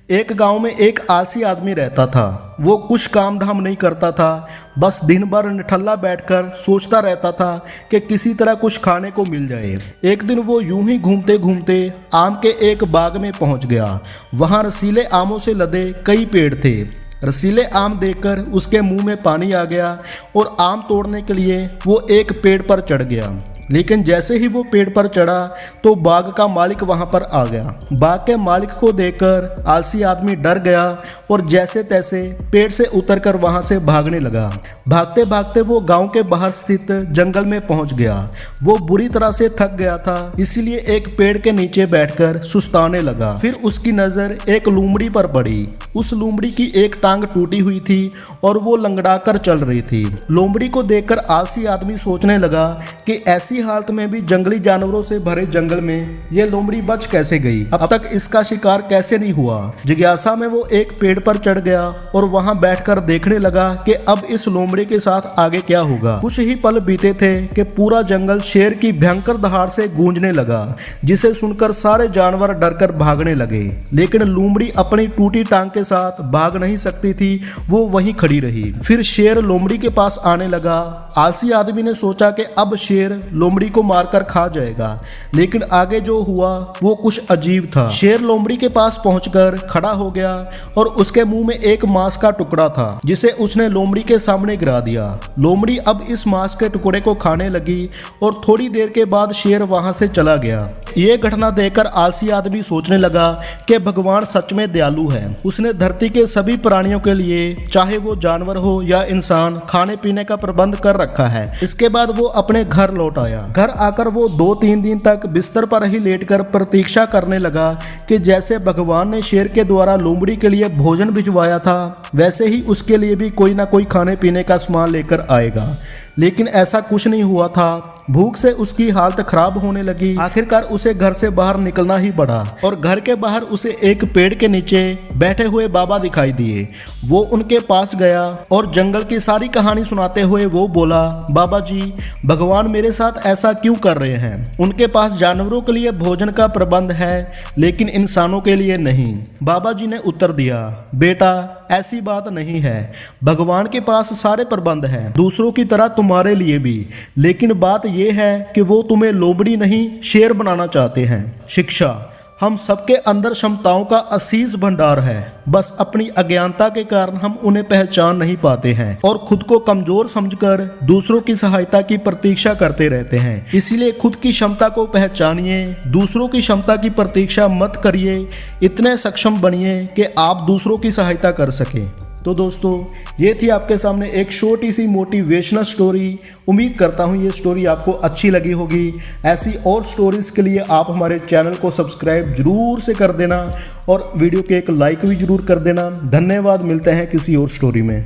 एक गांव में एक आलसी आदमी रहता था। वो कुछ काम धाम नहीं करता था, बस दिन भर निठल्ला बैठकर सोचता रहता था कि किसी तरह कुछ खाने को मिल जाए। एक दिन वो यूं ही घूमते घूमते आम के एक बाग में पहुंच गया। वहां रसीले आमों से लदे कई पेड़ थे। रसीले आम देखकर उसके मुंह में पानी आ गया और आम तोड़ने के लिए वो एक पेड़ पर चढ़ गया। लेकिन जैसे ही वो पेड़ पर चढ़ा तो बाग का मालिक वहां पर आ गया। बाग के मालिक को देखकर आलसी आदमी डर गया और जैसे तैसे पेड़ से उतरकर वहां से भागने लगा। भागते भागते वो गांव के बाहर स्थित जंगल में पहुंच गया। वो बुरी तरह से थक गया था, इसीलिए एक पेड़ के नीचे बैठकर सुस्ताने लगा। फिर उसकी नजर एक लोमड़ी पर पड़ी। उस लोमड़ी की एक टांग टूटी हुई थी और वो लंगड़ा कर चल रही थी। लोमड़ी को देखकर आलसी आदमी सोचने लगा कि ऐसी हालत में भी जंगली जानवरों से भरे जंगल में ये लोमड़ी बच कैसे गई, अब तक इसका शिकार कैसे नहीं हुआ। जिज्ञासा में वो एक पेड़ पर चढ़ गया और वहां बैठकर देखने लगा कि अब इस लोमड़ी के साथ आगे क्या होगा। कुछ ही पल बीते थे कि पूरा जंगल शेर की भयंकर दहाड़ से गूंजने लगा, जिसे सुनकर सारे जानवर डरकर भागने लगे। लेकिन लोमड़ी अपनी टूटी टांग के साथ भाग नहीं सकती थी, वो वहीं खड़ी रही। फिर शेर लोमड़ी के पास आने लगा। आलसी आदमी ने सोचा कि अब शेर लोमड़ी को मारकर खा जाएगा, लेकिन आगे जो हुआ वो कुछ अजीब था। शेर लोमड़ी के पास पहुंचकर खड़ा हो गया और उसके मुंह में एक मांस का टुकड़ा था, जिसे उसने लोमड़ी के सामने गिरा दिया। लोमड़ी अब इस मांस के टुकड़े को खाने लगी और थोड़ी देर के बाद शेर वहां से चला गया। ये घटना देखकर आलसी आदमी सोचने लगा कि भगवान सच में दयालु है। उसने धरती के सभी प्राणियों के लिए, चाहे वो जानवर हो या इंसान, खाने पीने का प्रबंध कर रखा है। इसके बाद वो अपने घर लौट आया। घर आकर वो 2-3 दिन तक बिस्तर पर ही लेटकर प्रतीक्षा करने लगा कि जैसे भगवान ने शेर के द्वारा लोमड़ी के लिए भोजन भिजवाया था, वैसे ही उसके लिए भी कोई ना कोई खाने पीने का सामान लेकर आएगा। लेकिन ऐसा कुछ नहीं हुआ था। भूख से उसकी हालत खराब होने लगी। आखिरकार उसे घर से बाहर निकलना ही पड़ा और घर के बाहर उसे एक पेड़ के नीचे बैठे हुए बाबा दिखाई दिए। वो उनके पास गया और जंगल की सारी कहानी सुनाते हुए वो बोला, बाबा जी, भगवान मेरे साथ ऐसा क्यों कर रहे हैं? उनके पास जानवरों के लिए भोजन का प्रबंध है, लेकिन इंसानों के लिए नहीं। बाबा जी ने उत्तर दिया, बेटा, ऐसी बात नहीं है। भगवान के पास सारे प्रबंध हैं, दूसरों की तरह तुम्हारे लिए भी। लेकिन बात ये है कि वो तुम्हें लोमड़ी नहीं, शेर बनाना चाहते हैं। शिक्षा: हम सबके अंदर क्षमताओं का असीस भंडार है, बस अपनी अज्ञानता के कारण हम उन्हें पहचान नहीं पाते हैं और खुद को कमजोर समझकर दूसरों की सहायता की प्रतीक्षा करते रहते हैं। इसीलिए खुद की क्षमता को पहचानिए, दूसरों की क्षमता की प्रतीक्षा मत करिए। इतने सक्षम बनिए कि आप दूसरों की सहायता कर सकें। तो दोस्तों, ये थी आपके सामने एक छोटी सी मोटिवेशनल स्टोरी। उम्मीद करता हूँ ये स्टोरी आपको अच्छी लगी होगी। ऐसी और स्टोरीज के लिए आप हमारे चैनल को सब्सक्राइब जरूर से कर देना और वीडियो के एक लाइक भी जरूर कर देना। धन्यवाद। मिलते हैं किसी और स्टोरी में।